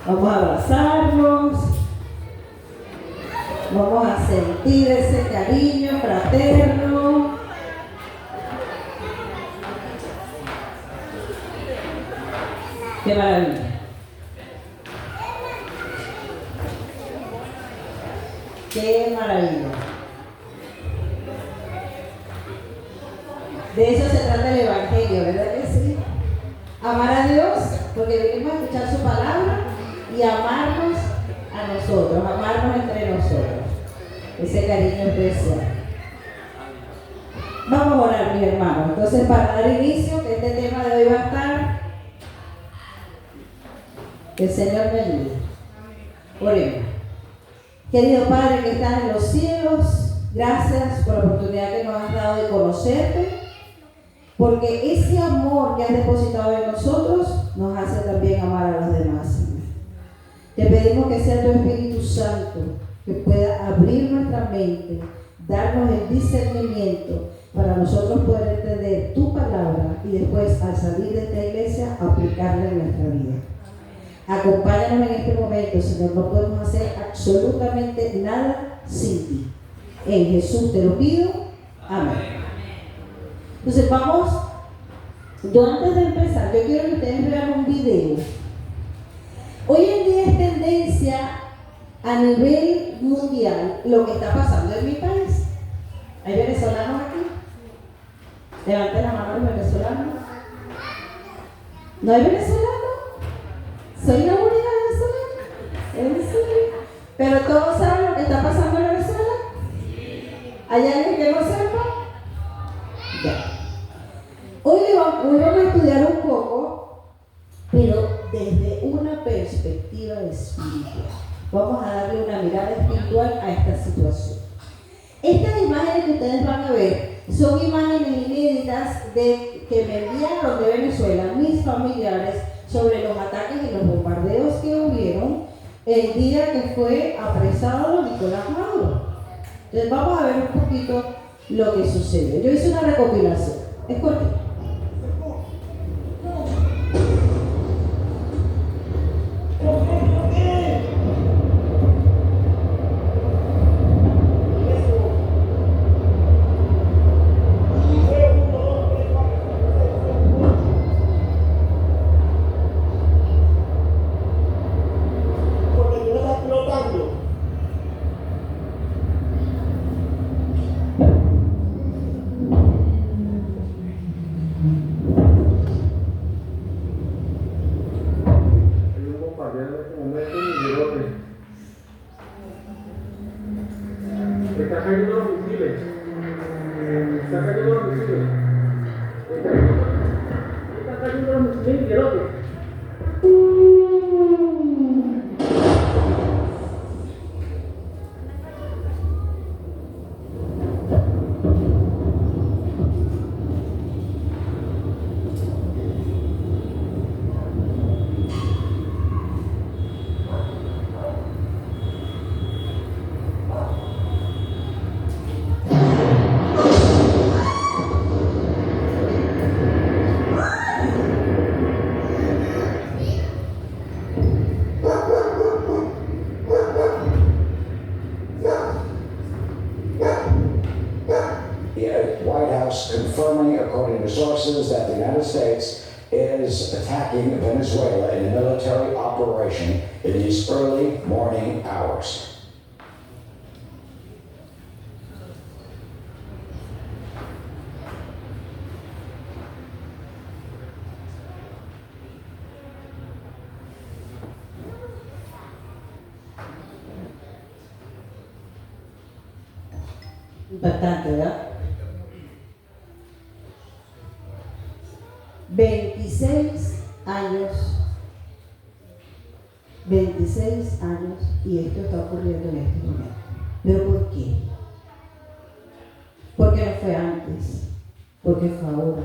Vamos a abrazarnos. Vamos a sentir ese cariño fraterno. ¡Qué maravilla! ¡Qué maravilla! De eso se trata el Evangelio, ¿verdad que sí? Amar a Dios, porque venimos a escuchar su palabra, y amarnos a nosotros, amarnos entre nosotros. Ese cariño especial. Vamos a orar, mis hermanos. Entonces, para dar inicio, que este tema de hoy va a estar, que el Señor me ayude. Oremos. Querido Padre que estás en los cielos, gracias por la oportunidad que nos has dado de conocerte, porque ese amor que has depositado en nosotros nos hace también amar a los demás, Señor. Te pedimos que sea tu Espíritu Santo que pueda abrir nuestra mente, darnos el discernimiento para nosotros poder entender tu palabra y después, al salir de esta iglesia, aplicarla en nuestra vida. Acompáñanos en este momento, Señor. No podemos hacer absolutamente nada sin ti. En Jesús te lo pido. Amén. Entonces vamos, yo antes de empezar, yo quiero que ustedes vean un video. Hoy en día es tendencia a nivel mundial lo que está pasando en mi país. ¿Hay venezolanos aquí? Levanten la mano los venezolanos. ¿No hay venezolanos? ¿Soy la única venezolana? ¿En serio? ¿Pero todos saben lo que está pasando en Venezuela? ¿Hay alguien que no sepa? Ya. Hoy vamos a estudiar un poco, pero desde una perspectiva espiritual. Vamos a darle una mirada espiritual a esta situación. Estas imágenes que ustedes van a ver son imágenes inéditas que me enviaron de Venezuela mis familiares sobre los ataques y los bombardeos que hubieron el día que fue apresado Nicolás Maduro. Entonces vamos a ver un poquito lo que sucede. Yo hice una recopilación. Es cortito. Confirming, according to sources, that the United States is attacking Venezuela in a military operation in these early morning hours. Impactante, ¿verdad? 26 años y esto está ocurriendo en este momento. ¿Pero por qué? Porque no fue antes, porque fue ahora.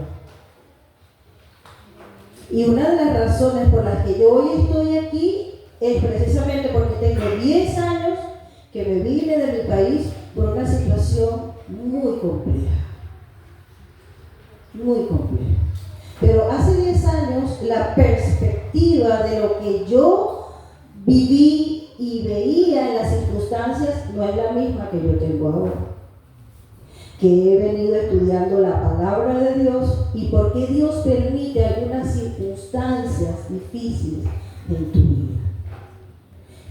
Y una de las razones por las que yo hoy estoy aquí es precisamente porque tengo 10 años que me vine de mi país por una situación muy compleja. Muy compleja. Pero hace 10 años la perspectiva de lo que yo viví y veía en las circunstancias no es la misma que yo tengo ahora. Que he venido estudiando la palabra de Dios y por qué Dios permite algunas circunstancias difíciles en tu vida.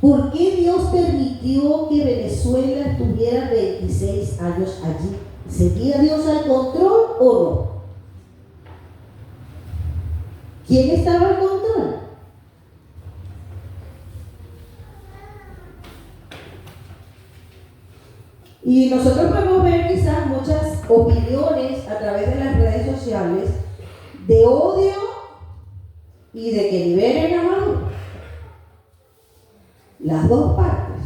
¿Por qué Dios permitió que Venezuela estuviera 26 años allí? ¿Seguía Dios al control o no? ¿Quién estaba al control? Y nosotros podemos ver quizás muchas opiniones a través de las redes sociales de odio y de que liberen a Maduro. Las dos partes.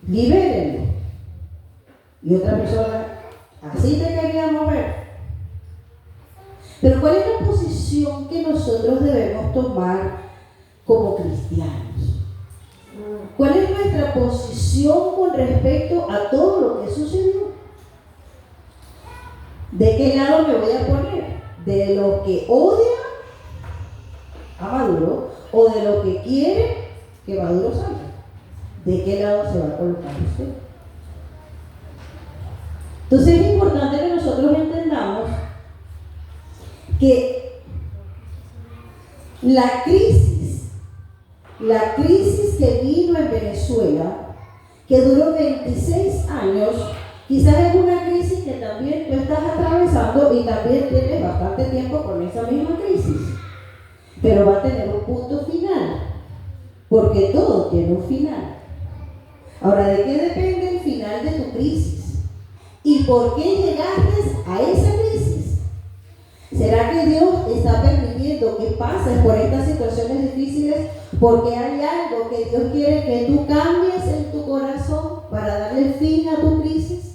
Libérenlo. Y otra persona, así te queríamos ver. Pero ¿cuál es la posición que nosotros debemos tomar como cristianos? ¿Cuál es nuestra posición con respecto a todo lo que sucedió? ¿De qué lado me voy a poner? ¿De lo que odia a Maduro o de lo que quiere que Maduro salga? ¿De qué lado se va a colocar usted? Entonces es importante que nosotros entendamos que la crisis que vino en Venezuela, que duró 26 años, quizás es una crisis que también tú estás atravesando y también tienes bastante tiempo con esa misma crisis, pero va a tener un punto final, porque todo tiene un final. Ahora, ¿de qué depende el final de tu crisis? ¿Y por qué llegaste a esa crisis? ¿Será que Dios está permitiendo que pases por estas situaciones difíciles porque hay algo que Dios quiere que tú cambies en tu corazón para darle fin a tu crisis?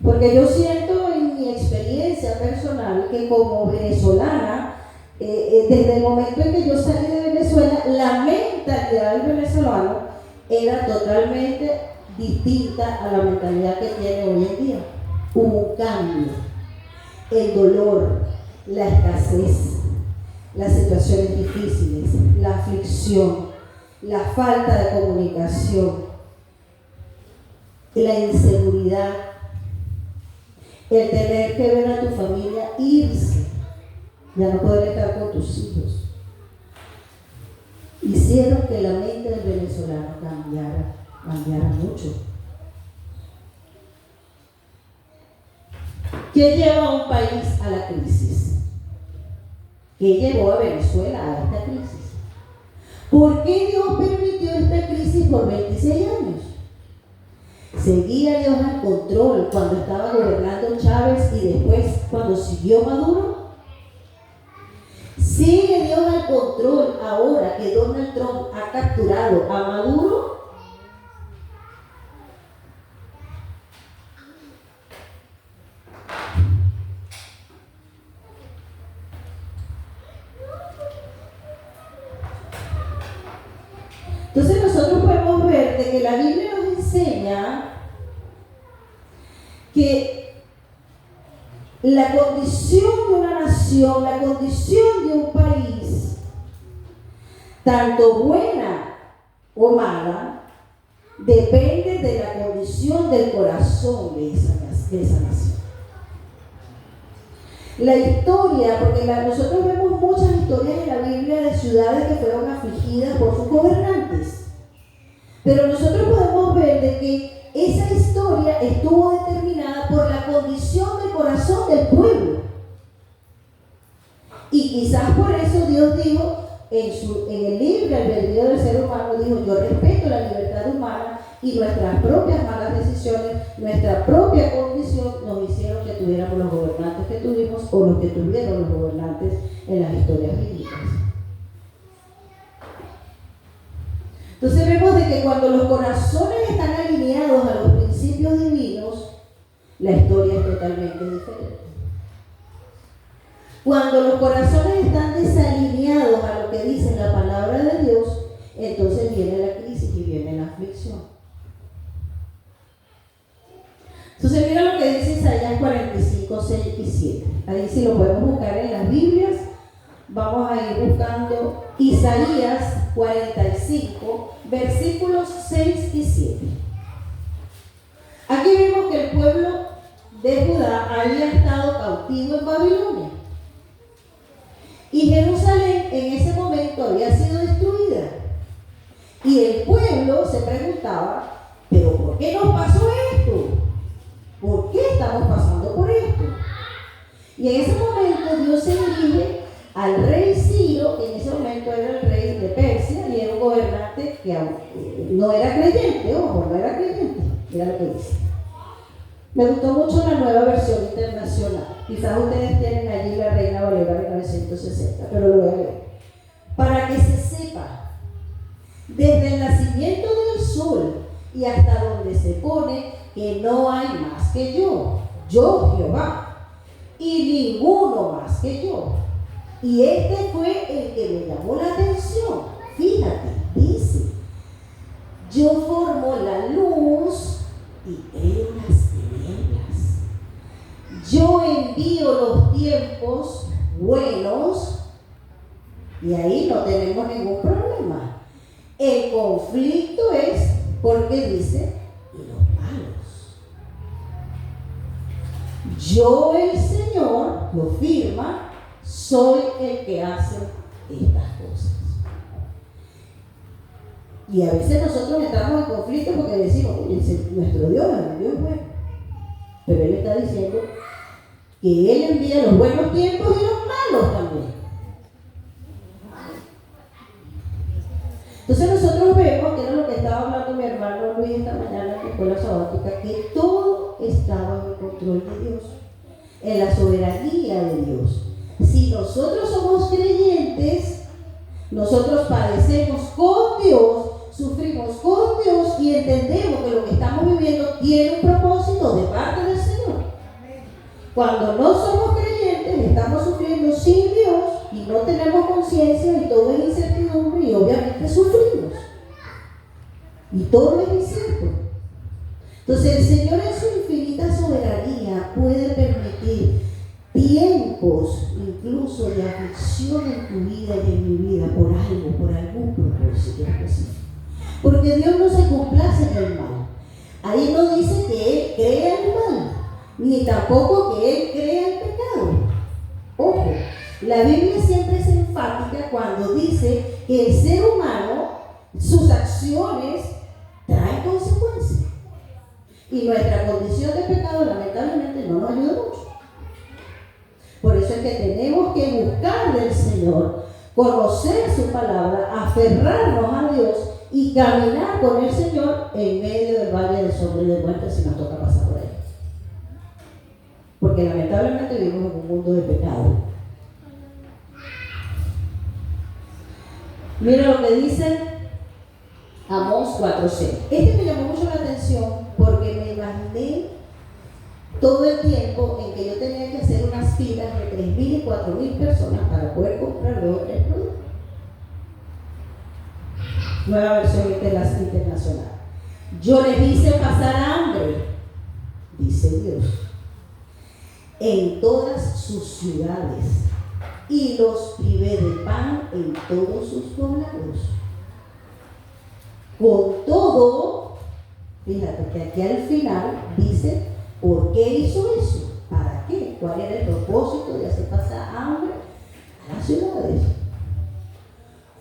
Porque yo siento en mi experiencia personal que como venezolana, desde el momento en que yo salí de Venezuela, la mentalidad del venezolano era totalmente distinta a la mentalidad que tiene hoy en día. Hubo un cambio. El dolor, la escasez, las situaciones difíciles, la aflicción, la falta de comunicación, la inseguridad, el tener que ver a tu familia irse, ya no poder estar con tus hijos, hicieron que la mente del venezolano cambiara mucho. ¿Qué lleva a un país a la crisis? ¿Qué llevó a Venezuela a esta crisis? ¿Por qué Dios permitió esta crisis por 26 años? ¿Seguía Dios al control cuando estaba gobernando Chávez y después cuando siguió Maduro? ¿Sigue Dios al control ahora que Donald Trump ha capturado a Maduro? Entonces nosotros podemos ver de que la Biblia nos enseña que la condición de una nación, la condición de un país, tanto buena o mala, depende de la condición del corazón de esa nación. La historia, porque nosotros vemos muchas historias en la Biblia de ciudades que fueron afligidas por sus gobernantes. Pero nosotros podemos ver de que esa historia estuvo determinada por la condición del corazón del pueblo. Y quizás por eso Dios dijo en el libre albedrío del ser humano, dijo: yo respeto la libertad humana y nuestras propias malas decisiones, nuestra propia condición nos hicieron que tuviéramos los gobernantes que tuvimos o los que tuvieron los gobernantes en las historias bíblicas. Entonces vemos de que cuando los corazones están alineados a los principios divinos, la historia es totalmente diferente. Cuando los corazones están desalineados a lo que dice la palabra de Dios, entonces viene la crisis y viene la aflicción. Entonces mira lo que dice Isaías 45, 6 y 7. Ahí sí lo podemos buscar en las Biblias vamos a ir buscando Isaías 45, versículos 6 y 7. Aquí vemos que el pueblo de Judá había estado cautivo en Babilonia. Y Jerusalén en ese momento había sido destruida. Y el pueblo se preguntaba, ¿pero por qué nos pasó esto? ¿Por qué estamos pasando por esto? Y en ese momento Dios se dirige al rey Ciro, que en ese momento era el rey de Persia y era un gobernante que no era creyente, ojo, no era creyente, mira lo que dice. Me gustó mucho la nueva versión internacional. Quizás ustedes tienen allí la Reina Valera de 1960, pero lo voy a leer. Para que se sepa, desde el nacimiento del sol y hasta donde se pone, que no hay más que yo Jehová, y ninguno más que yo. Y este fue el que me llamó la atención. Fíjate, dice, yo formo la luz y creo las tinieblas. Yo envío los tiempos buenos y ahí no tenemos ningún problema. El conflicto es porque dice, y los malos. Yo, el Señor, lo firma, soy el que hace estas cosas. Y a veces nosotros entramos en conflicto porque decimos, nuestro Dios es un Dios bueno. Pero Él está diciendo que Él envía los buenos tiempos y los malos también. Entonces nosotros vemos, que era lo que estaba hablando mi hermano Luis esta mañana en la escuela sabática, que todo estaba en el control de Dios, en la soberanía de Dios. Si nosotros somos creyentes, nosotros padecemos con Dios, sufrimos con Dios y entendemos que lo que estamos viviendo tiene un propósito de parte del Señor. Cuando no somos creyentes, estamos sufriendo sin Dios y no tenemos conciencia y todo es incertidumbre y obviamente sufrimos. Y todo es incierto. Entonces el Señor en su infinita soberanía puede permitir tiempos incluso de aflicción en tu vida y en mi vida por algo, por algún propósito específico. Porque Dios no se complace en el mal. Ahí no dice que Él crea el mal, ni tampoco que Él crea el pecado. Ojo, la Biblia siempre es enfática cuando dice que el ser humano, sus acciones traen consecuencias. Y nuestra condición de pecado lamentablemente no nos ayuda mucho. Por eso es que tenemos que buscar del Señor, conocer su palabra, aferrarnos a Dios y caminar con el Señor en medio del valle de sombra y de muerte si nos toca pasar por ahí. Porque lamentablemente vivimos en un mundo de pecado. Mira lo que dice Amós 4:6. Este me llamó mucho la atención porque me imaginé todo el tiempo en que yo tenía que hacer unas filas de 3.000 y 4.000 personas para poder comprar 2 o 3 productos. Nueva versión internacional. Yo les hice pasar hambre, dice Dios, en todas sus ciudades y los privé de pan en todos sus poblados. Con todo, fíjate que aquí al final dice, ¿por qué hizo eso? ¿Para qué? ¿Cuál era el propósito de hacer pasar hambre a las ciudades?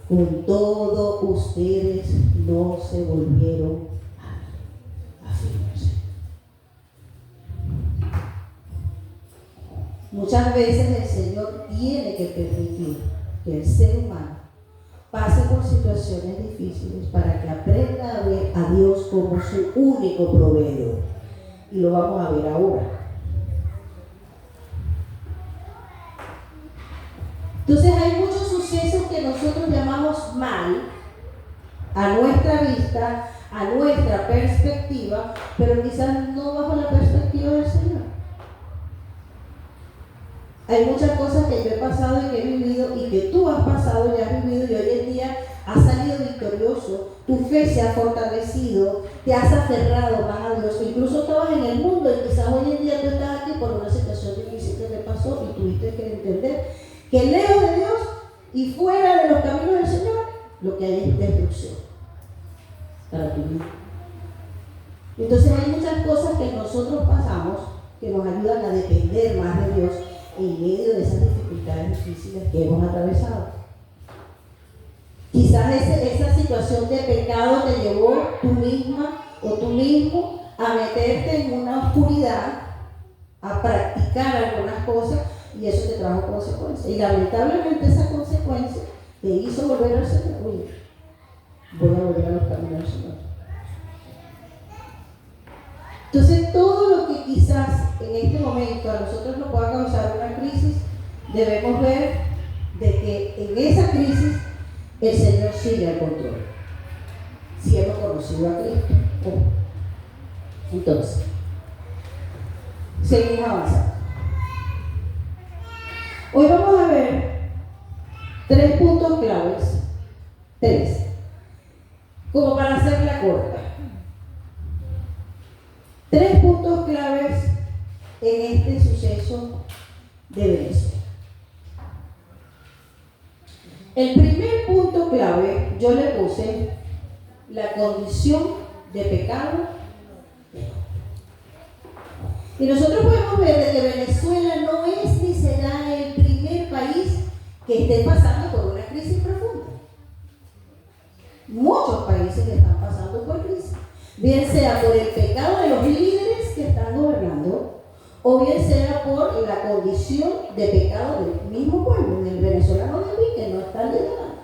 Con todo, ustedes no se volvieron a afirmarse. Muchas veces el Señor tiene que permitir que el ser humano pase por situaciones difíciles para que aprenda a ver a Dios como su único proveedor. Y lo vamos a ver ahora. Entonces hay muchos sucesos que nosotros llamamos mal a nuestra vista, a nuestra perspectiva, pero quizás no bajo la perspectiva del Señor. Hay muchas cosas que yo he pasado y que he vivido y que tú has pasado y has vivido y hoy en día has salido victorioso, tu fe se ha fortalecido, te has aferrado más a Dios, incluso estabas en el mundo y quizás hoy en día tú estás aquí por una situación difícil que te pasó y tuviste que entender que lejos de Dios Y fuera de los caminos del Señor, lo que hay es destrucción para tu vida. Entonces hay muchas cosas que nosotros pasamos que nos ayudan a depender más de Dios en medio de esas dificultades difíciles que hemos atravesado. Quizás esa situación de pecado te llevó tú misma o tú mismo a meterte en una oscuridad, a practicar algunas cosas, y eso te trajo consecuencias. Y lamentablemente esa consecuencia te hizo volver al Señor. Uy, voy a volver a los caminos del Señor. Entonces, todo lo que quizás en este momento a nosotros nos pueda causar una crisis, debemos ver de que en esa crisis el Señor sigue al control, si hemos conocido a Cristo. Entonces, seguimos avanzando. Hoy vamos a ver 3 puntos claves, 3, como para hacerla corta. 3 puntos claves en este suceso de Venezuela. El primer punto clave, yo le puse la condición de pecado. Y nosotros podemos ver de que Venezuela no es ni será el primer país que esté pasando por una crisis profunda. Muchos países están pasando por crisis, bien sea por el pecado de los líderes que están gobernando, o bien sea por la condición de pecado del mismo pueblo, del venezolano de hoy, que no está liderando.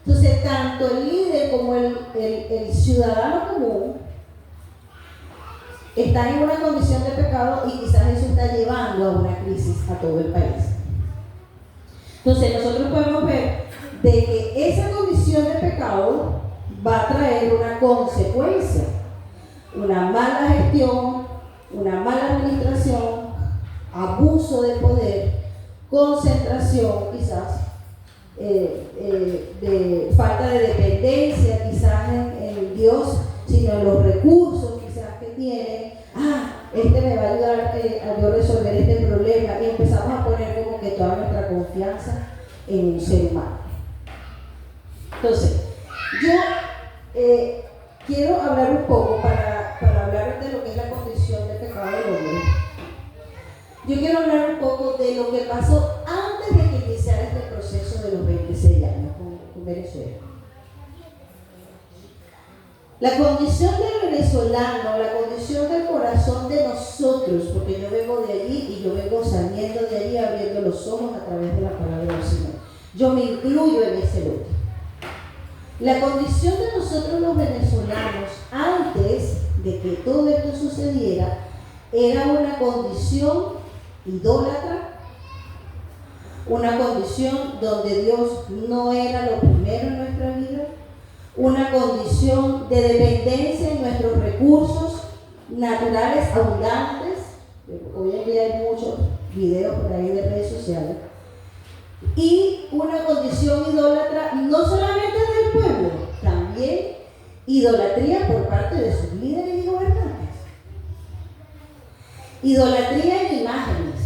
Entonces, tanto el líder como el ciudadano común están en una condición de pecado, y quizás eso está llevando a una crisis a todo el país. Entonces, nosotros podemos ver de que esa condición de pecado va a traer una consecuencia, una mala gestión, una mala administración, abuso de poder, concentración quizás, de falta de dependencia quizás en Dios, sino en los recursos quizás que tienen. Este me va a ayudar a yo resolver este problema, y empezamos a poner como que toda nuestra confianza en un ser humano. Entonces, yo quiero hablar un poco para hablar de lo que es la condición de pecado del hombre. Yo quiero hablar un poco de lo que pasó antes de que iniciara este proceso de los 26 años con Venezuela. La condición del venezolano, la condición del corazón de nosotros, porque yo vengo de allí y yo vengo saliendo de allí abriendo los ojos a través de la palabra del Señor. Yo me incluyo en ese lote. La condición de nosotros los venezolanos antes de que todo esto sucediera era una condición idólatra, una condición donde Dios no era lo primero en nuestra vida, una condición de dependencia en nuestros recursos naturales abundantes. Hoy en día hay muchos videos por ahí de redes sociales. Y una condición idólatra no solamente del pueblo, también idolatría por parte de sus líderes y gobernantes. Idolatría en imágenes,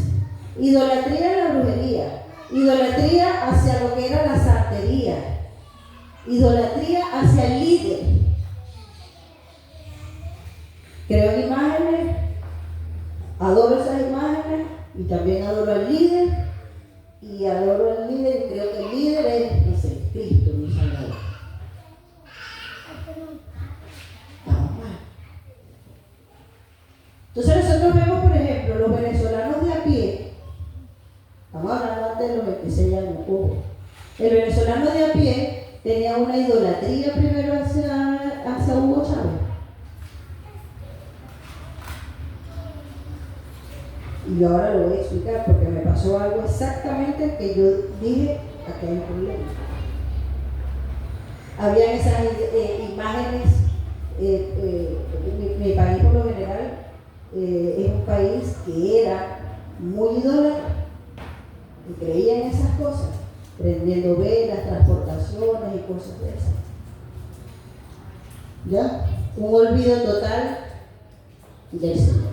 idolatría en la brujería, idolatría hacia lo que era la santería, idolatría hacia el líder. Creo en imágenes, adoro esas imágenes y también adoro al líder. Y adoro al líder, y creo que el líder es, no sé, Cristo, mi Salvador. Estamos mal. Entonces nosotros vemos, por ejemplo, los venezolanos de a pie. Estamos hablando antes de los 26 años. El venezolano de a pie tenía una idolatría primero hacia Hugo Chávez. Y yo ahora lo voy a explicar porque me pasó algo exactamente que yo dije, aquí hay un problema. Habían esas imágenes, mi país por lo general es un país que era muy idólatra y creía en esas cosas, prendiendo velas, transportaciones y cosas de esas. ¿Ya? Un olvido total del Señor.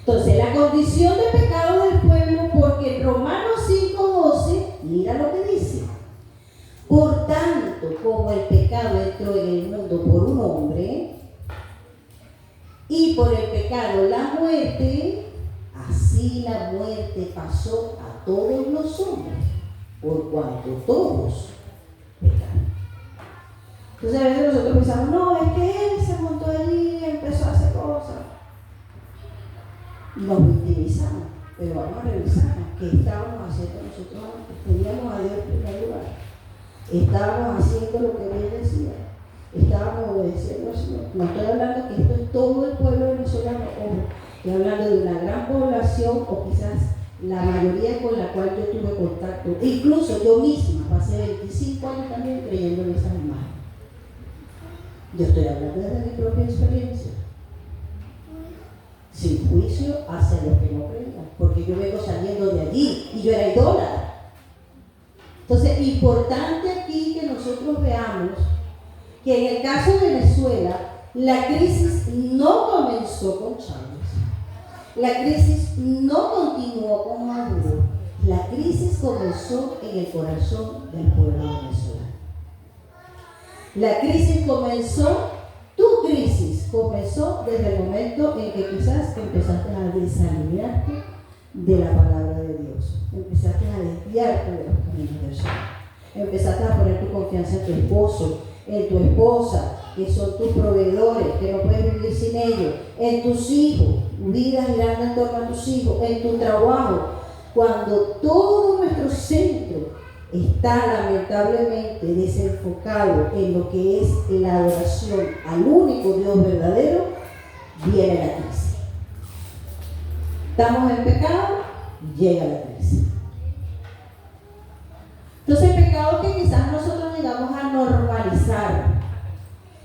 Entonces, la condición de pecado del pueblo, porque en Romanos 5:12 mira lo que dice. Por tanto, como el pecado entró en el mundo por un hombre, y por el pecado la muerte, así la muerte pasó a todos los hombres, por cuanto todos pecaron. Entonces a veces nosotros pensamos, no, es que él se montó allí y empezó a hacer cosas. Nos victimizamos, pero vamos a revisar qué estábamos haciendo nosotros antes. Teníamos a Dios en primer lugar. Estábamos haciendo lo que Dios decía. Estábamos obedeciendo al Señor. No estoy hablando que esto es todo el pueblo venezolano, ojo. Estoy hablando de una gran población o quizás la mayoría con la cual yo tuve contacto. E incluso yo misma pasé 25 años también creyendo en esas imágenes. Yo estoy hablando desde mi propia experiencia. Sin juicio hacia los que no creían, porque yo vengo saliendo de allí y yo era idólatra. Entonces, importante aquí que nosotros veamos que en el caso de Venezuela, la crisis no comenzó con Chávez, la crisis no continuó con Maduro, la crisis comenzó en el corazón del pueblo venezolano. La crisis comenzó, tu crisis comenzó desde el momento en que quizás empezaste a desalinearte de la palabra de Dios, empezaste a desviarte de los caminos del Señor, empezaste a poner tu confianza en tu esposo, en tu esposa, que son tus proveedores, que no puedes vivir sin ellos, en tus hijos, vidas girando en torno a tus hijos, en tu trabajo, cuando todo nuestro centro está lamentablemente desenfocado en lo que es la adoración al único Dios verdadero, viene la crisis. Estamos en pecado, llega la crisis. Entonces, pecado que quizás nosotros llegamos a normalizar: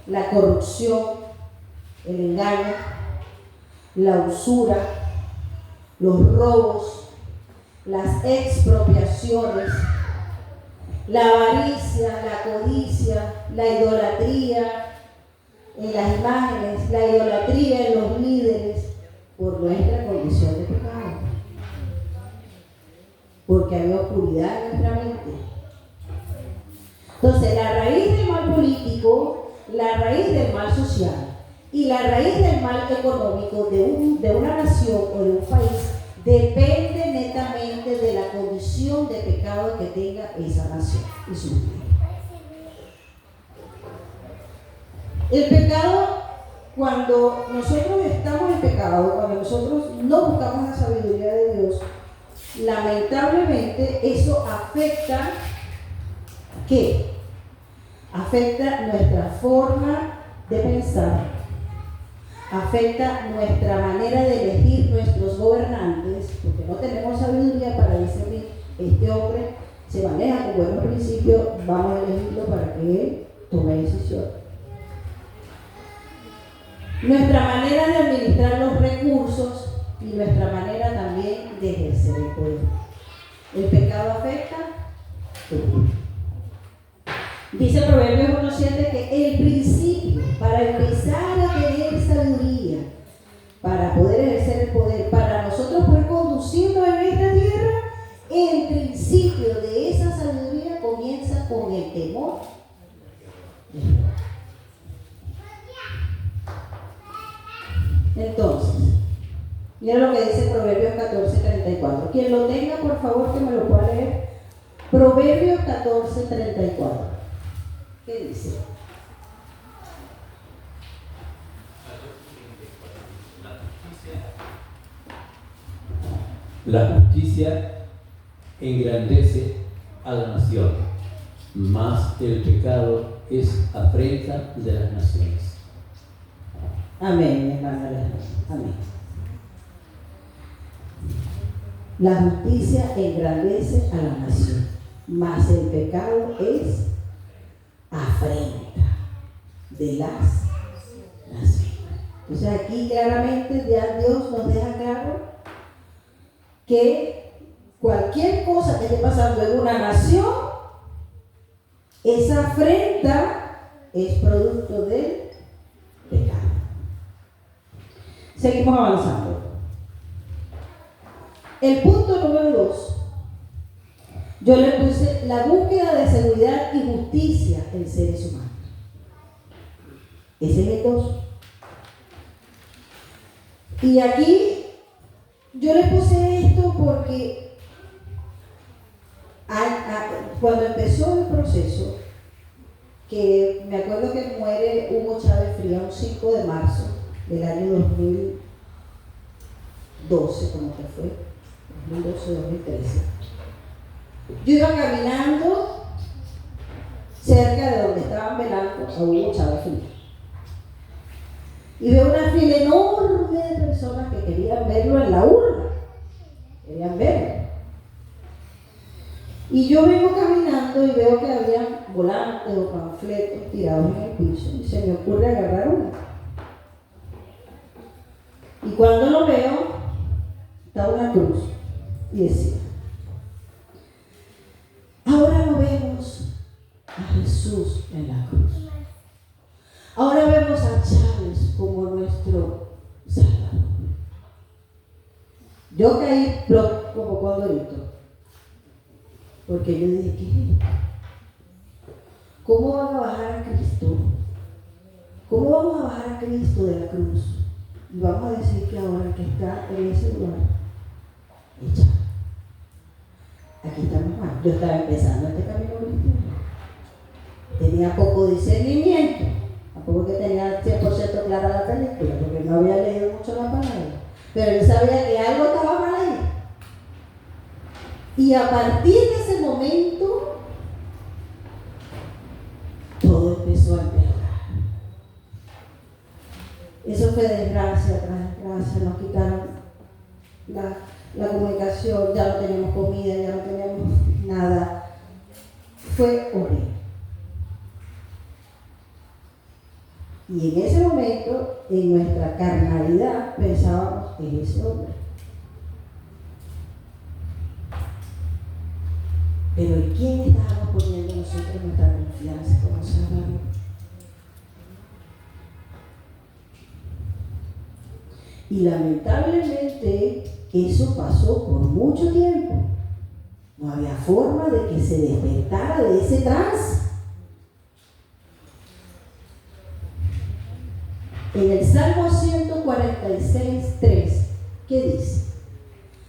la corrupción, el engaño, la usura, los robos, las expropiaciones, la avaricia, la codicia, la idolatría en las imágenes, la idolatría en los líderes, por nuestra condición de pecado. Porque hay oscuridad en nuestra mente. Entonces, la raíz del mal político, la raíz del mal social y la raíz del mal económico de una nación o de un país depende netamente de la condición de pecado que tenga esa nación y su vida. El pecado, cuando nosotros estamos en pecado, cuando nosotros no buscamos la sabiduría de Dios, lamentablemente eso afecta, ¿qué? Afecta nuestra forma de pensar, afecta nuestra manera de elegir nuestros gobernantes, porque no tenemos sabiduría para discernir, este hombre se maneja con buenos principios, vamos a elegirlo para que él tome decisión. Nuestra manera de administrar los recursos y nuestra manera también de ejercer el poder. El pecado afecta tu vida. Dice Proverbios 1:7 que el principio para empezar a tener sabiduría, para poder ejercer el poder, para nosotros poder conducirnos en esta tierra, el principio de esa sabiduría comienza con el temor de Dios. Entonces, mira lo que dice Proverbios 14:34. Quien lo tenga, por favor, que me lo pueda leer. Proverbios 14:34. ¿Qué dice? La justicia engrandece a la nación, mas el pecado es afrenta de las naciones. Amén, hermana. Amén. La justicia engrandece a la nación, mas el pecado es afrenta de las naciones. Entonces aquí claramente ya Dios nos deja claro que cualquier cosa que esté pasando en una nación, esa afrenta es producto del pecado. Seguimos avanzando. El punto número 2 Yo le puse la búsqueda de seguridad y justicia en seres humanos. Ese es el 2. Y aquí yo le puse esto porque cuando empezó el proceso, que me acuerdo que muere Hugo Chávez Frías un 5 de marzo del año 2012, como que fue, 2012-2013. Yo iba caminando cerca de donde estaban velando a Hugo Chávez Frías. Y veo una fila enorme de personas que querían verlo en la urna. Querían verlo. Y yo vengo caminando y veo que había volantes o panfletos tirados en el piso y se me ocurre agarrar uno. Y cuando lo veo, está una cruz y decía: ahora no vemos a Jesús en la cruz. Ahora vemos a Chávez como nuestro Salvador. Yo caí como condorito, porque yo dije: ¿qué es esto? ¿Cómo van a bajar a Cristo? ¿Cómo vamos a bajar a Cristo de la cruz? Y vamos a decir que ahora que está en ese lugar, es Chávez. Aquí estamos mal. Yo estaba empezando este camino cristiano. Tenía poco discernimiento. Tampoco que tenía 100% clara la película, porque no había leído mucho la palabra. Pero yo sabía que algo estaba mal ahí. Y a partir de ese momento, todo empezó a empeorar. Eso fue desgracia tras desgracia. Nos quitaron la comunicación, ya no teníamos comida, ya no teníamos nada. Fue horrible. Y en ese momento, en nuestra carnalidad, pensábamos en ese hombre. Pero ¿en quién estábamos poniendo nosotros nuestra confianza como Salvador? Y lamentablemente eso pasó por mucho tiempo. No había forma de que se despertara de ese trance. En el Salmo 146:3, ¿qué dice?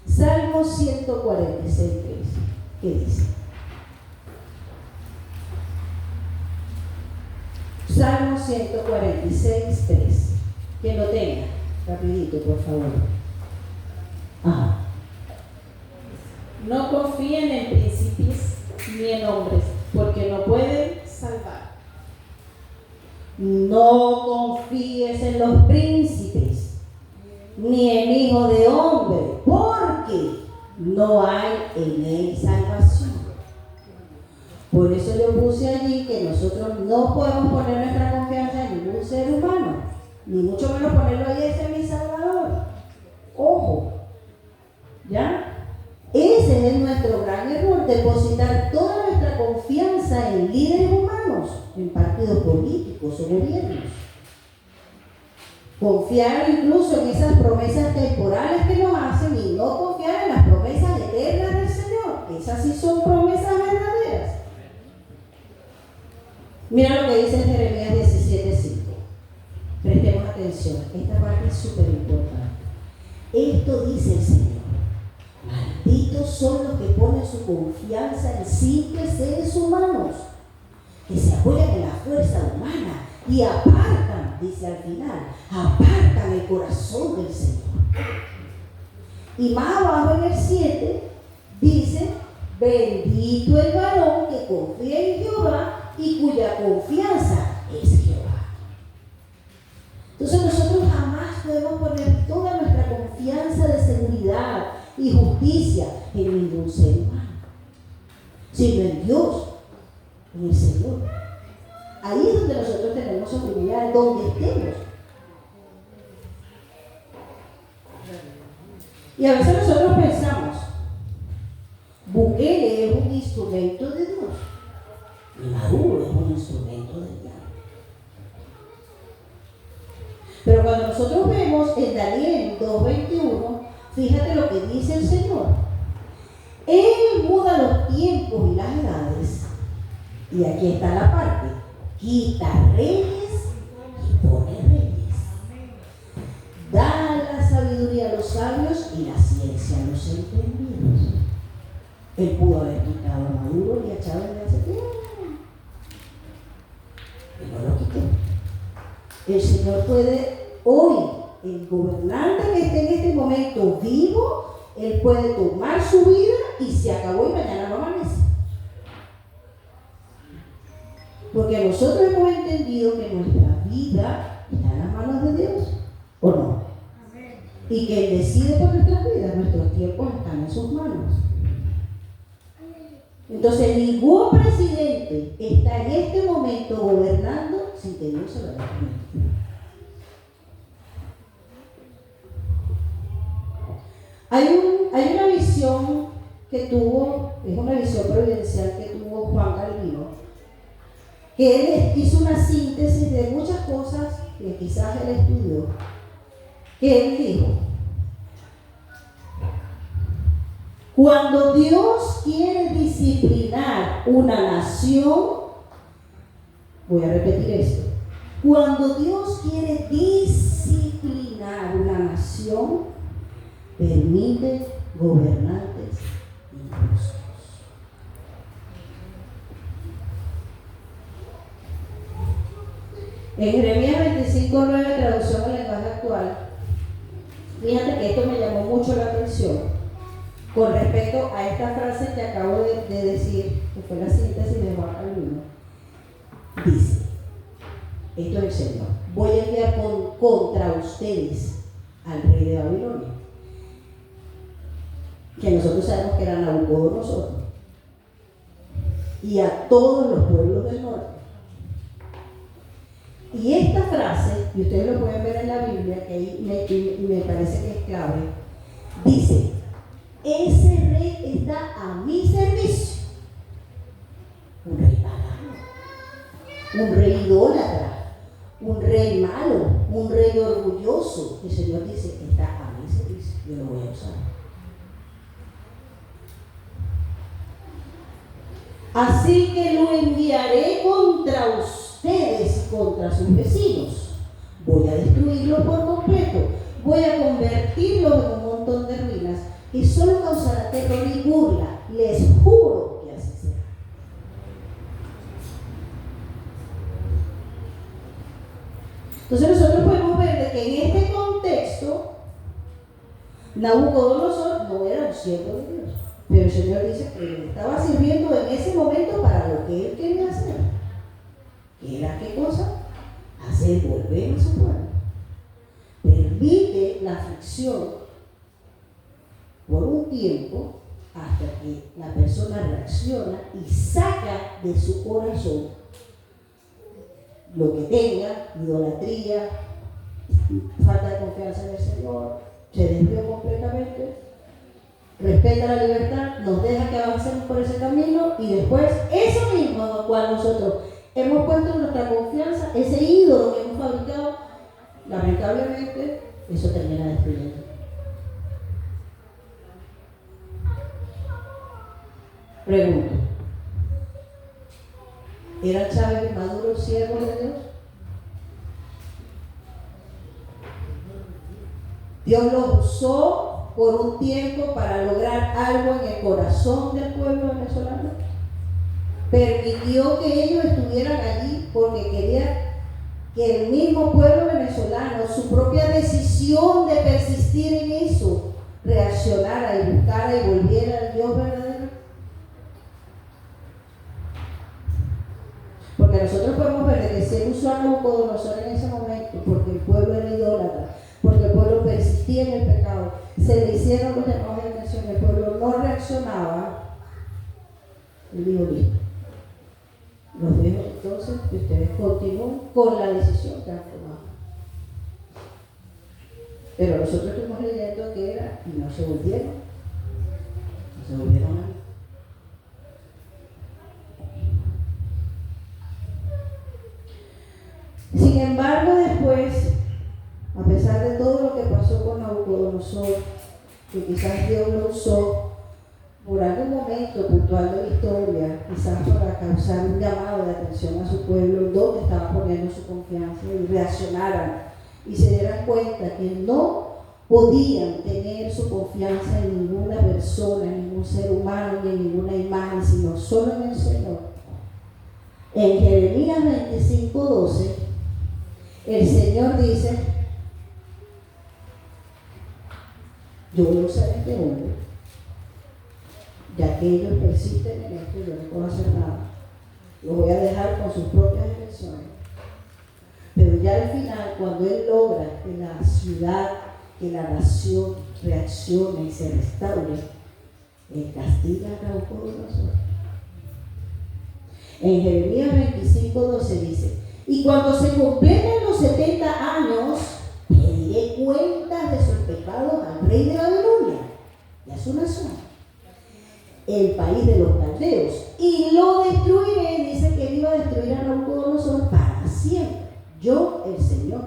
Salmo 146:3, ¿qué dice? Salmo 146:3. Que lo tenga, rapidito, por favor. Ajá. No confíen en príncipes ni en hombres, porque no pueden salvar. No confíes en los príncipes, ni en hijo de hombre, porque no hay en él salvación. Por eso yo puse allí que nosotros no podemos poner nuestra confianza en ningún ser humano, ni mucho menos ponerlo ahí, ese es mi Salvador. Ojo, ¿ya? Ese es nuestro gran error, depositar toda nuestra confianza en líderes humanos, en partidos políticos o gobiernos. Confiar incluso en esas promesas temporales que nos hacen y no confiar en las promesas eternas del Señor. Esas sí son promesas verdaderas. Mira lo que dice en Jeremías 17:5. Prestemos atención, esta parte es súper importante. Esto dice el Señor: malditos son los que ponen su confianza en simples seres humanos, que se apoyan en la fuerza humana y apartan, dice al final, apartan el corazón del Señor. Y más abajo en el 7 dice: bendito el varón que confía en Jehová y cuya confianza es Jehová. Entonces nosotros jamás podemos poner toda nuestra confianza de seguridad y justicia en ningún ser humano, sino en Dios, en el Señor. Ahí es donde nosotros tenemos seguridad, donde estemos. Y a veces nosotros pensamos: Bukele es un instrumento de Dios, y Maduro es un instrumento del diablo. Pero cuando nosotros vemos en Daniel 2:21, fíjate lo que dice el Señor. Él muda muda los tiempos y las edades. Y aquí está la parte. Quita reyes y pone reyes. Da la sabiduría a los sabios y la ciencia a los entendidos. Él pudo haber quitado a Maduro y a Chávez de hace tiempo. Y no lo quitó. El Señor puede hoy, el gobernante que esté en este momento vivo, Él puede tomar su vida y se acabó y mañana no amanece. Porque nosotros hemos entendido que nuestra vida está en las manos de Dios, ¿o no? Y que Él decide por nuestras vidas, nuestros tiempos están en sus manos. Entonces ningún presidente está en este momento gobernando sin que Dios se lo haya permitido. Hay una visión que tuvo, es una visión providencial que tuvo Juan Calvino, que él hizo una síntesis de muchas cosas que quizás él estudió, que él dijo: cuando Dios quiere disciplinar una nación, voy a repetir esto, cuando Dios quiere disciplinar una nación, permite gobernantes injustos. En Jeremías 25:9, traducción al lenguaje actual, fíjate que esto me llamó mucho la atención con respecto a esta frase que acabo de decir, que fue la síntesis de Juan Calvino. Dice, esto es el Señor: voy a enviar contra ustedes al rey de Babilonia, que nosotros sabemos que era Nabucodonosor, y a todos los pueblos del norte. Y esta frase, y ustedes lo pueden ver en la Biblia, que ahí me parece que es clave, dice: ese rey está a mi servicio. Un rey pagano, un rey idólatra, un rey malo, un rey orgulloso. El Señor dice: está a mi servicio, yo lo voy a usar. Así que lo enviaré contra ustedes y contra sus vecinos. Voy a destruirlo por completo. Voy a convertirlo en un montón de ruinas y solo causará terror y burla. Les juro que así será. Entonces nosotros podemos ver de que en este contexto Nabucodonosor no era un siervo de Dios, pero el Señor dice que le estaba sirviendo en ese momento para lo que él quería hacer. ¿Qué era qué cosa? Hacer volver a su pueblo. Permite la aflicción por un tiempo hasta que la persona reacciona y saca de su corazón lo que tenga, idolatría, falta de confianza en el Señor, se desvió completamente, respeta la libertad, nos deja que avancemos por ese camino y después eso mismo en lo cual nosotros hemos puesto nuestra confianza, ese ídolo que hemos fabricado, lamentablemente eso termina destruyendo. Pregunto: ¿eran Chávez y Maduro siervos de Dios? Dios los usó por un tiempo para lograr algo en el corazón del pueblo venezolano. Permitió que ellos estuvieran allí porque quería que el mismo pueblo venezolano, su propia decisión de persistir en eso, reaccionara y buscara y volviera al Dios verdadero. Porque nosotros podemos ver que se usó a Nabucodonosor en ese momento porque el pueblo era idólatra, porque el pueblo persistía en el pecado, se le hicieron los llamados de atención, el pueblo no reaccionaba. Él dijo: listo, los dejo entonces que ustedes continúen con la decisión que han tomado. Pero nosotros estuvimos leyendo que era y no se volvieron a mí. Sin embargo, después, a pesar de todo lo que pasó con Nabucodonosor, que quizás Dios lo usó, por algún momento puntual de la historia, quizás para causar un llamado de atención a su pueblo, donde estaban poniendo su confianza y reaccionaran y se dieran cuenta que no podían tener su confianza en ninguna persona, en ningún ser humano, ni en ninguna imagen, sino solo en el Señor. En Jeremías 25:12, el Señor dice: yo voy a usar este hombre, ya que ellos persisten en esto, yo no puedo hacer nada. Lo voy a dejar con sus propias elecciones. Pero ya al final, cuando Él logra que la ciudad, que la nación reaccione y se restaure, Él castiga a Nabucodonosor. En Jeremías 25:12 dice: y cuando se completen los 70 años, pediré cuentas de sus pecados al rey de Babilonia y a su nación, el país de los caldeos, y lo destruiré. Dice que Él iba a destruir a Nabucodonosor para siempre. Yo, el Señor.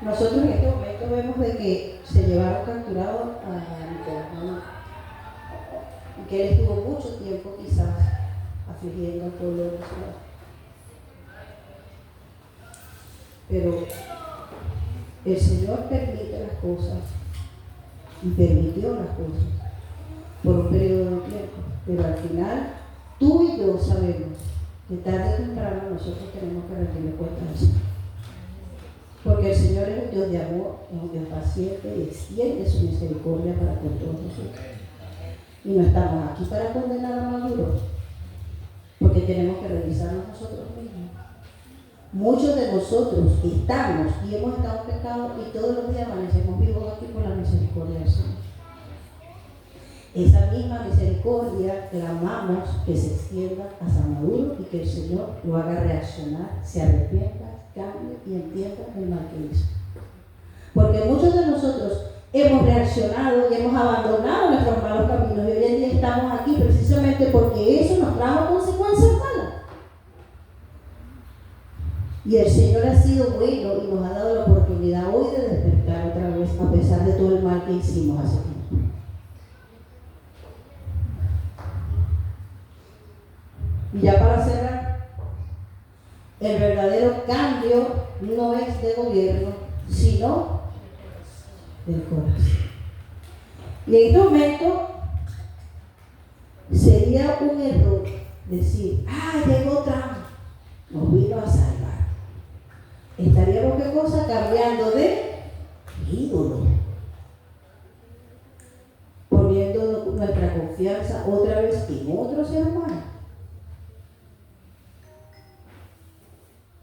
Nosotros en este momento vemos de que se llevaron capturado a Nicolás, y que él estuvo mucho tiempo quizás afligiendo al pueblo de la ciudad. Pero el Señor permite las cosas y permitió las cosas por un periodo de tiempo, pero al final tú y yo sabemos que tarde o temprano nosotros tenemos que rendirle cuentas al Señor. Porque el Señor es un Dios de amor, es un Dios paciente y extiende su misericordia para con todos nosotros. Y no estamos aquí para condenar a Maduro, porque tenemos que revisarnos nosotros mismos. Muchos de nosotros estamos y hemos estado en pecado y todos los días amanecemos vivos aquí por la misericordia del Señor. Esa misma misericordia clamamos que se extienda a San Maduro y que el Señor lo haga reaccionar, se arrepienta, cambie y entienda el mal que hizo. Porque muchos de nosotros hemos reaccionado y hemos abandonado nuestros malos caminos y hoy en día estamos aquí precisamente porque eso nos trajo consecuencias malas. Y el Señor ha sido bueno y nos ha dado la oportunidad hoy de despertar otra vez a pesar de todo el mal que hicimos hace tiempo. Y ya para cerrar, el verdadero cambio no es de gobierno, sino del corazón. Y en este momento sería un error decir: llegó Trump, nos vino a salvar. Estaríamos, ¿qué cosa? Cambiando de ídolo, poniendo nuestra confianza otra vez en otro ser humano.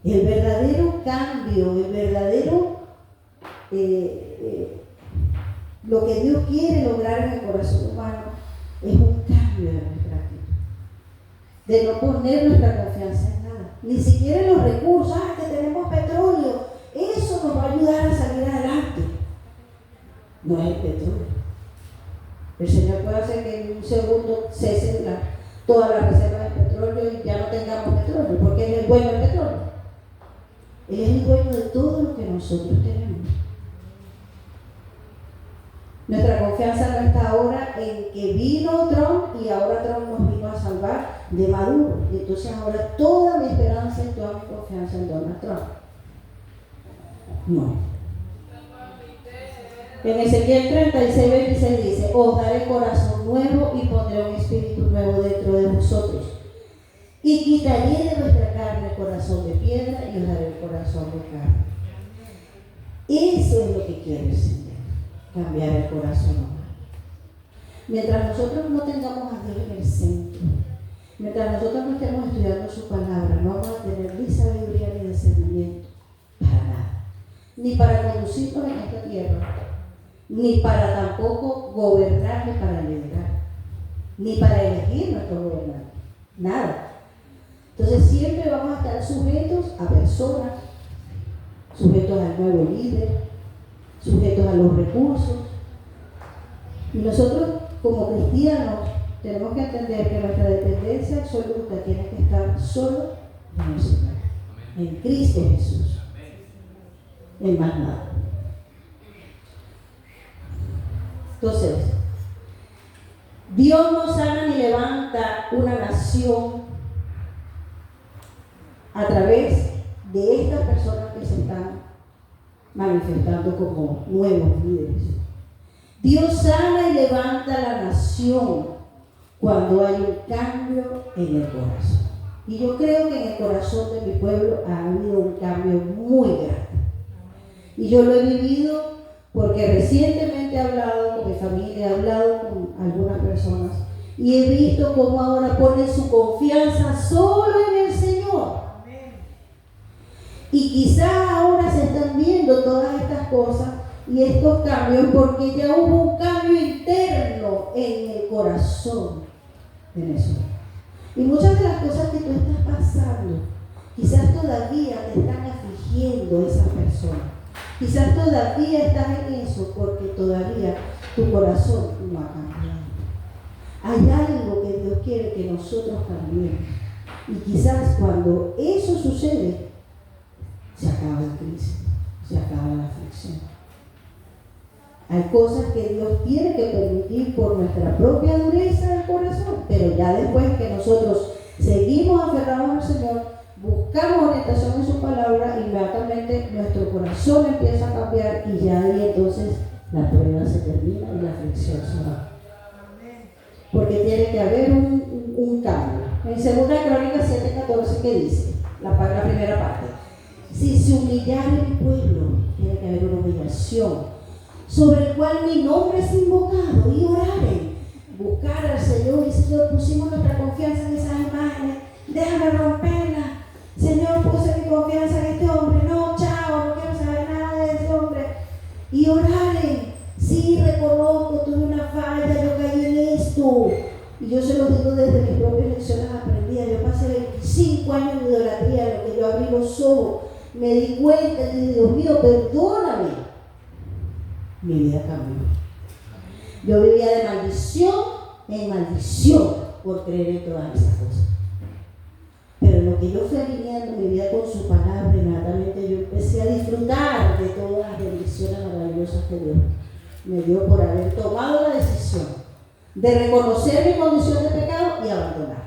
El verdadero cambio, el verdadero lo que Dios quiere lograr en el corazón humano es un cambio de nuestra actitud, de no poner nuestra confianza en nada, ni siquiera en los recursos. Que tenemos petróleo, eso nos va a ayudar a salir adelante. No es el petróleo. El Señor puede hacer que en un segundo cesen todas las reservas de petróleo y ya no tengamos petróleo, porque Él es el dueño del petróleo. Él es el dueño de todo lo que nosotros tenemos. Nuestra confianza no está ahora en que vino Trump y ahora Trump nos vino a salvar de Maduro. Y entonces ahora toda mi esperanza y toda mi confianza en Donald Trump. No. En Ezequiel 36:26 dice: os daré corazón nuevo y pondré un espíritu nuevo dentro de vosotros. Y quitaré de vuestra carne el corazón de piedra y os daré el corazón de carne. Eso es lo que quiere el Señor, cambiar el corazón humano. Mientras nosotros no tengamos a Dios en el centro, mientras nosotros no estemos estudiando su palabra, no vamos a tener ni sabiduría ni discernimiento para nada, ni para conducirnos en esta tierra, ni para tampoco gobernar, ni para liderar, ni para elegir nuestro gobernante, nada. Entonces siempre vamos a estar sujetos a personas, sujetos al nuevo líder, sujetos a los recursos. Y nosotros como cristianos tenemos que entender que nuestra dependencia absoluta tiene que estar solo en el Señor, en Cristo Jesús, en más nada. Entonces, Dios no sana ni levanta una nación a través de estas personas que se están manifestando como nuevos líderes. Dios sana y levanta la nación cuando hay un cambio en el corazón. Y yo creo que en el corazón de mi pueblo ha habido un cambio muy grande. Y yo lo he vivido porque recientemente he hablado con mi familia, he hablado con algunas personas y he visto cómo ahora ponen su confianza solo en el Señor. Y quizás ahora se están viendo todas estas cosas y estos cambios porque ya hubo un cambio interno en el corazón de Venezuela. Y muchas de las cosas que tú estás pasando, quizás todavía te están afligiendo esas personas. Quizás todavía estás en eso porque todavía tu corazón no ha cambiado. Hay algo que Dios quiere que nosotros cambiemos. Y quizás cuando eso sucede, se acaba la crisis, se acaba la aflicción. Hay cosas que Dios tiene que permitir por nuestra propia dureza del corazón, pero ya después que nosotros seguimos aferrados al Señor, buscamos orientación en su palabra, inmediatamente nuestro corazón empieza a cambiar y ya ahí entonces la prueba se termina y la aflicción se va. Porque tiene que haber un cambio. En 2 Crónicas 7:14, ¿qué dice? La primera parte. Si se humillare mi pueblo, tiene que haber una humillación, sobre el cual mi nombre es invocado, y oraren, buscar al Señor, y Señor, pusimos nuestra confianza en esas imágenes, déjame romperlas. Señor, puse mi confianza en este hombre, no, chao, no quiero saber nada de ese hombre. Y oraren, sí, reconozco, tuve una falla, yo caí en esto. Y yo se lo digo desde mis propias lecciones aprendidas. Yo pasé 25 años de idolatría, en lo que yo abrí los ojos, me di cuenta y dije, Dios mío, perdóname. Mi vida cambió. Yo vivía de maldición en maldición por creer en todas esas cosas. Pero lo que yo fui alineando mi vida con su palabra, inmediatamente yo empecé a disfrutar de todas las bendiciones maravillosas que Dios me dio por haber tomado la decisión de reconocer mi condición de pecado y abandonar.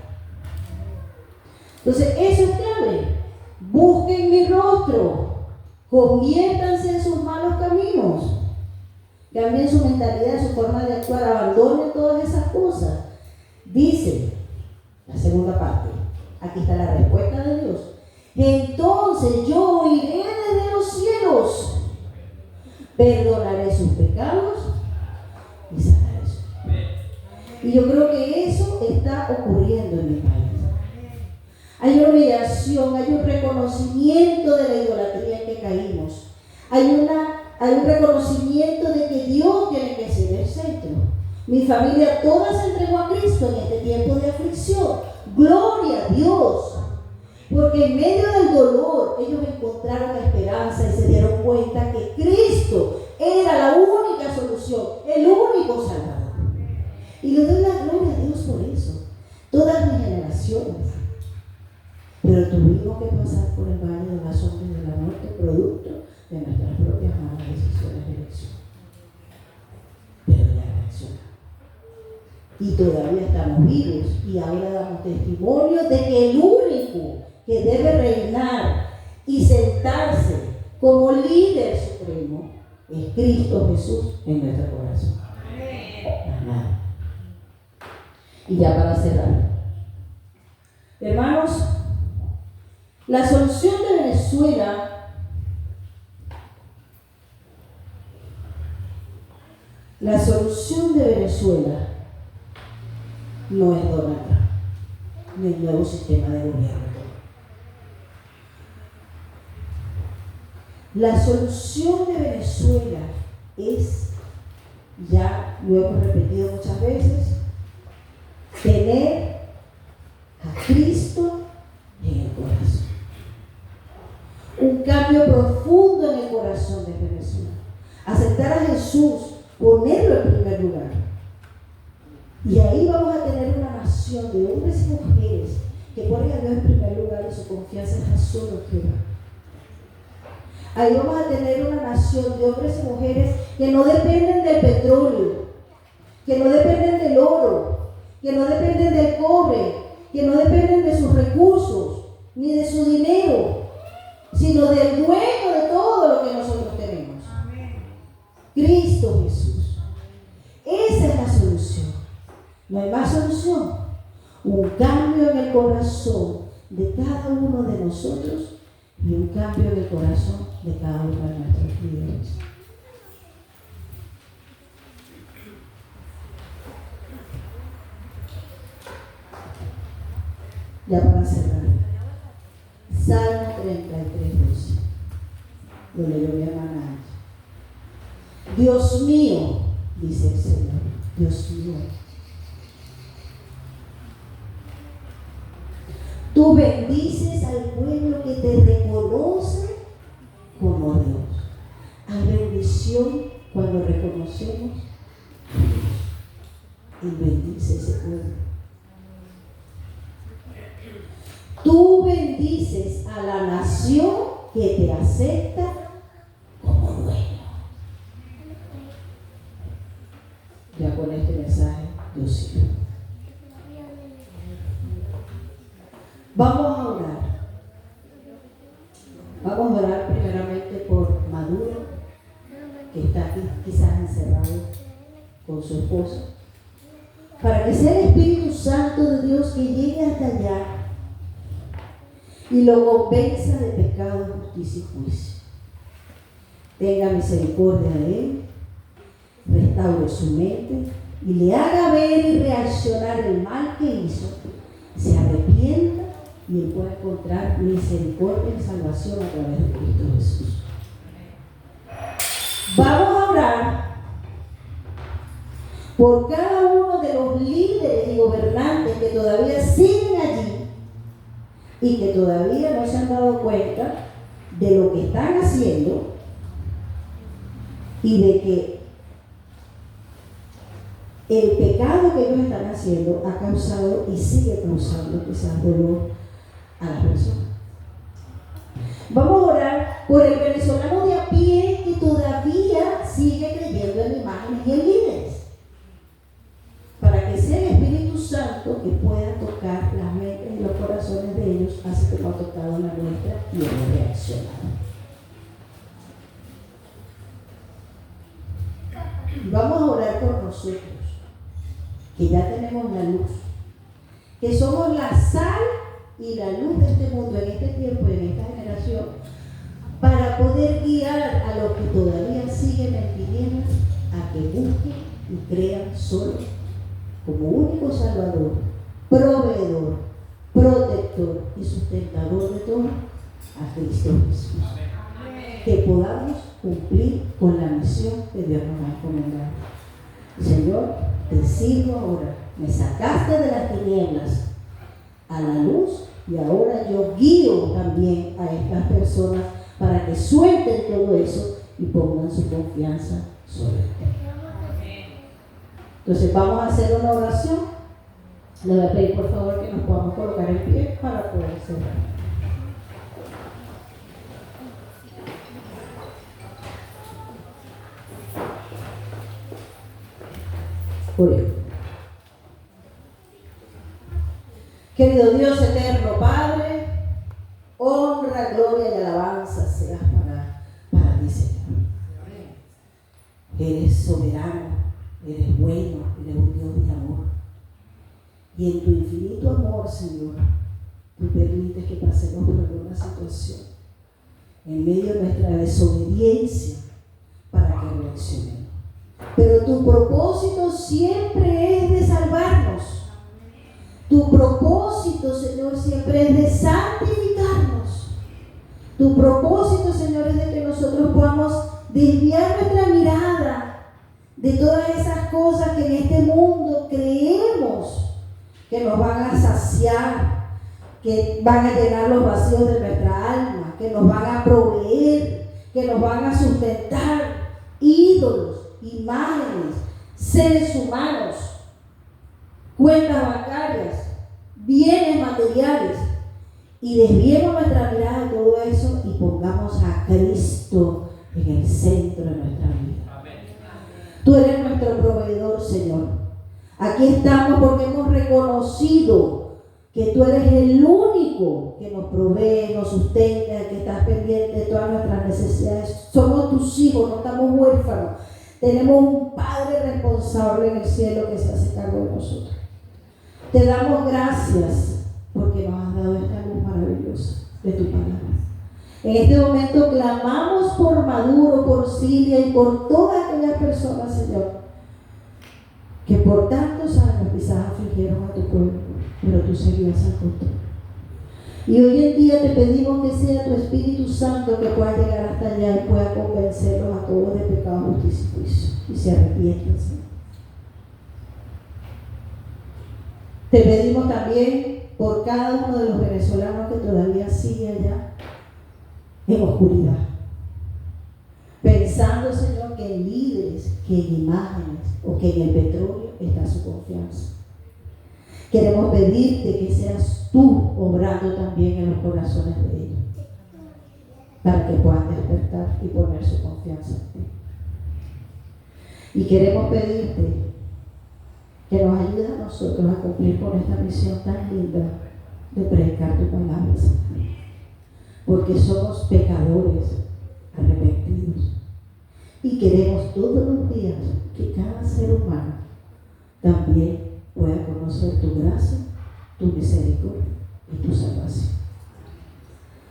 Entonces, eso es clave. Busquen mi rostro, conviértanse en sus malos caminos, cambien su mentalidad, su forma de actuar, abandonen todas esas cosas. Dice la segunda parte, aquí está la respuesta de Dios. Entonces yo oiré desde los cielos, perdonaré sus pecados y sanaré sus vidas. Y yo creo que eso está ocurriendo en mi país. Hay una humillación, hay un reconocimiento de la idolatría en que caímos. Hay un reconocimiento de que Dios tiene que ser el centro. Mi familia toda se entregó a Cristo en este tiempo de aflicción. Gloria a Dios. Porque en medio del dolor ellos encontraron esperanza y se dieron cuenta que Cristo era la única solución, el único Salvador. Y le doy la gloria a Dios por eso. Todas mis generaciones. Pero tuvimos que pasar por el valle de la sombra y de la muerte, producto de nuestras propias malas decisiones de elección. Pero ya reaccionamos. Y todavía estamos vivos y ahora damos testimonio de que el único que debe reinar y sentarse como líder supremo es Cristo Jesús en nuestro corazón. Amén. Y ya para cerrar, hermanos, la solución de Venezuela no es Donald Trump, ni el nuevo sistema de gobierno. La solución de Venezuela es, ya lo hemos repetido muchas veces, tener a Cristo en el corazón. Un cambio profundo en el corazón de Venezuela. Aceptar a Jesús, ponerlo en primer lugar. Y ahí vamos a tener una nación de hombres y mujeres que ponen a Dios en primer lugar y su confianza está solo en Jehová. Ahí vamos a tener una nación de hombres y mujeres que no dependen del petróleo, que no dependen del oro, que no dependen del cobre, que no dependen de sus recursos, ni de su dinero, sino del dueño de todo lo que nosotros tenemos. Cristo Jesús. Esa es la solución. No hay más solución. Un cambio en el corazón de cada uno de nosotros y un cambio en el corazón de cada uno de nuestros líderes. Ya para cerrar. Salmo 33:12. Lo leyó mi hermana. Dios mío, dice el Señor, Dios mío, tú bendices al pueblo que te reconoce como Dios. Hay bendición cuando reconocemos a Dios. Y bendice ese pueblo. Tú bendices a la nación que te acepta como dueño. Ya con este mensaje, Dios sirve. Vamos a orar. Vamos a orar primeramente por Maduro, que está aquí quizás encerrado con su esposa, para que sea el Espíritu Santo de Dios que llegue hasta allá y lo convenza de pecado, justicia y juicio. Tenga misericordia de él, restaure su mente y le haga ver y reaccionar el mal que hizo, se arrepienta y él pueda encontrar misericordia y salvación a través de Cristo Jesús. Vamos a orar por cada uno de los líderes y gobernantes que todavía siguen allí y que todavía no se han dado cuenta de lo que están haciendo y de que el pecado que ellos están haciendo ha causado y sigue causando quizás dolor a las personas. Vamos a orar por el venezolano de a pie que todavía sigue creyendo en imágenes y en líderes, para que sea el Espíritu Santo que pueda tocar las mentes y los corazones de ellos, así como ha tocado la nuestra y hemos reaccionado. Vamos a orar por nosotros, que ya tenemos la luz, que somos la sal y la luz de este mundo en este tiempo y en esta generación, para poder guiar a los que todavía siguen en tinieblas a que busquen y crean solo como único Salvador, proveedor, protector y sustentador de todo a Cristo Jesús. Que podamos cumplir con la misión que Dios nos ha encomendado. Señor, te sirvo ahora. Me sacaste de las tinieblas a la luz y ahora yo guío también a estas personas para que suelten todo eso y pongan su confianza sobre ti. Entonces vamos a hacer una oración. Le voy a pedir por favor que nos podamos colocar en pie para poder cerrar. Oremos. Querido Dios eterno, Padre, honra, gloria y alabanza seas para ti, Señor. Eres soberano, eres bueno, eres un Dios de amor. Y en tu infinito amor, Señor, tú permites que pasemos por alguna situación en medio de nuestra desobediencia para que reaccionemos. Pero tu propósito siempre es de salvarnos. Tu propósito, Señor, siempre es de santificarnos. Tu propósito, Señor, es de que nosotros podamos desviar nuestra mirada de todas esas cosas que en este mundo creemos que nos van a saciar, que van a llenar los vacíos de nuestra alma, que nos van a proveer, que nos van a sustentar. Ídolos, imágenes, seres humanos, cuentas bancarias, bienes materiales y desviemos nuestra mirada de todo eso y pongamos a Cristo en el centro de nuestra vida. Tú eres nuestro proveedor, Señor. Aquí estamos porque hemos reconocido que tú eres el único que nos provee, nos sustenta, que estás pendiente de todas nuestras necesidades. Somos tus hijos, no estamos huérfanos. Tenemos un Padre responsable en el cielo que se hace cargo de nosotros. Te damos gracias porque nos has dado esta luz maravillosa de tu palabra. En este momento clamamos por Maduro, por Siria y por todas aquellas personas, Señor, que por tantos años quizás afligieron a tu pueblo, pero tú seguías al control. Y hoy en día te pedimos que sea tu Espíritu Santo que pueda llegar hasta allá y pueda convencerlos a todos de pecado, justicia y juicio, y se arrepientan, Señor. Te pedimos también por cada uno de los venezolanos que todavía sigue allá en oscuridad, pensando, Señor, que en líderes, que en imágenes o que en el petróleo está su confianza. Queremos pedirte que seas tú obrando también en los corazones de ellos, para que puedan despertar y poner su confianza en ti. Y queremos pedirte que nos ayudes a nosotros a cumplir con esta misión tan linda de predicar tu palabra, Señor, porque somos pecadores arrepentidos y queremos todos los días que cada ser humano también pueda conocer tu gracia, tu misericordia y tu salvación.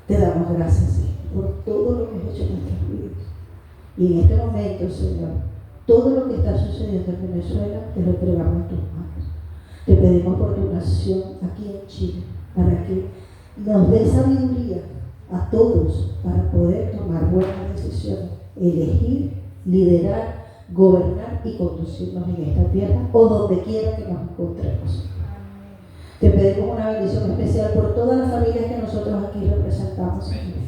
Te damos gracias, Señor, por todo lo que has hecho en nuestras vidas. Y en este momento, Señor, todo lo que está sucediendo en Venezuela te lo entregamos en tus manos. Te pedimos por tu nación aquí en Chile, para que nos dé sabiduría a todos para poder tomar buenas decisiones, elegir, liderar, gobernar y conducirnos en esta tierra o donde quiera que nos encontremos. Te pedimos una bendición especial por todas las familias que nosotros aquí representamos, Señor.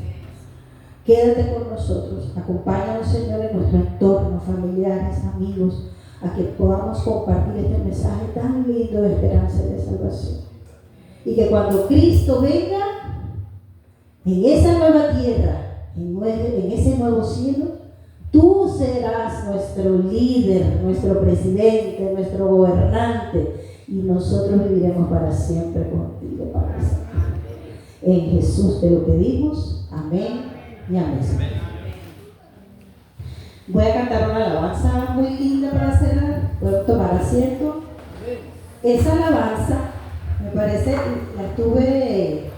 Quédate con nosotros, acompáñanos, Señor, en nuestro entorno, familiares, amigos, a que podamos compartir este mensaje tan lindo de esperanza y de salvación. Y que cuando Cristo venga, en esa nueva tierra, en ese nuevo cielo, tú serás nuestro líder, nuestro presidente, nuestro gobernante, y nosotros viviremos para siempre contigo, Padre Santo. En Jesús te lo pedimos. Amén y amén. Voy a cantar una alabanza muy linda para cerrar. Pueden tomar asiento. Esa alabanza, me parece, la estuve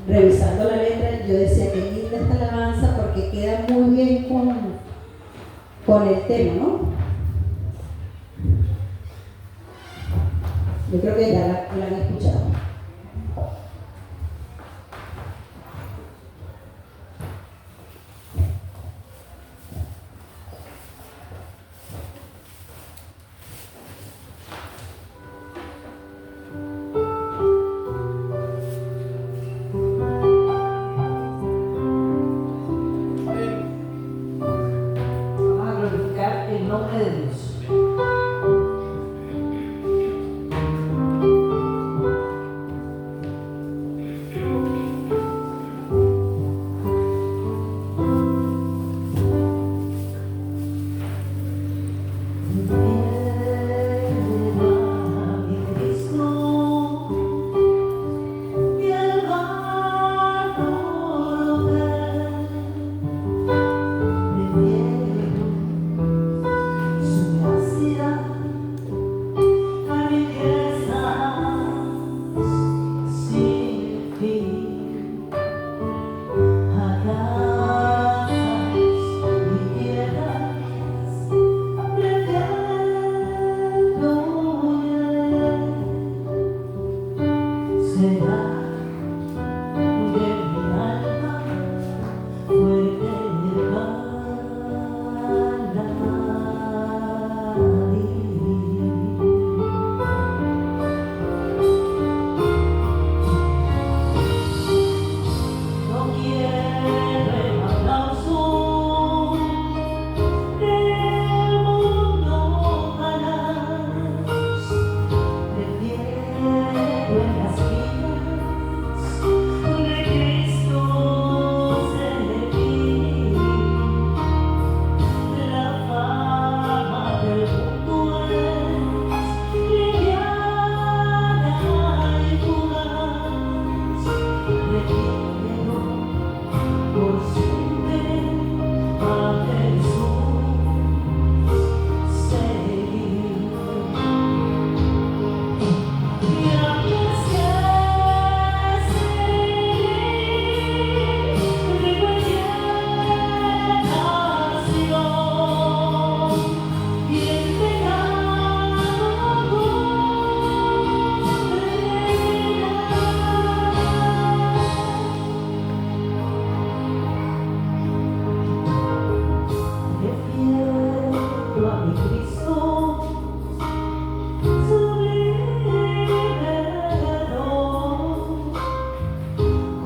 revisando la letra y yo decía que linda esta alabanza porque queda muy bien con el tema, ¿no? Yo creo que ya la han escuchado.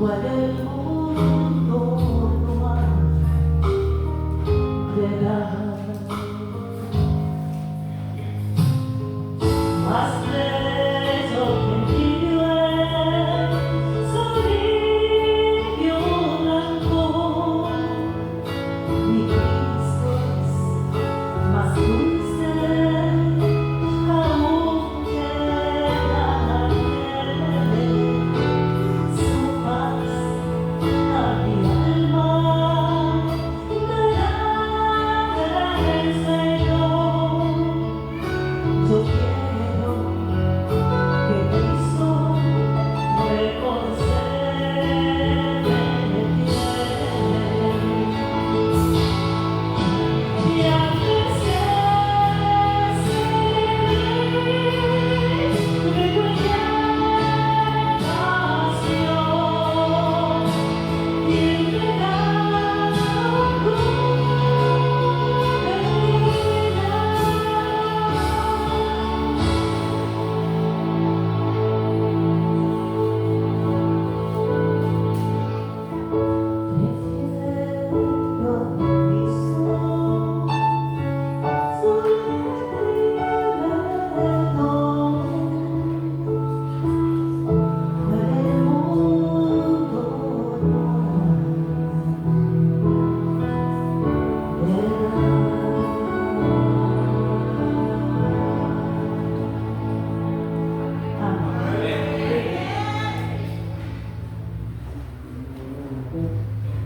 cual el mundo no ha de dar. Más bello que el lirio es su lirio blanco, mi Cristo es más dulce aún que la miel, su paz a mi alma dará el Señor. Yo quiero que Cristo me consuele.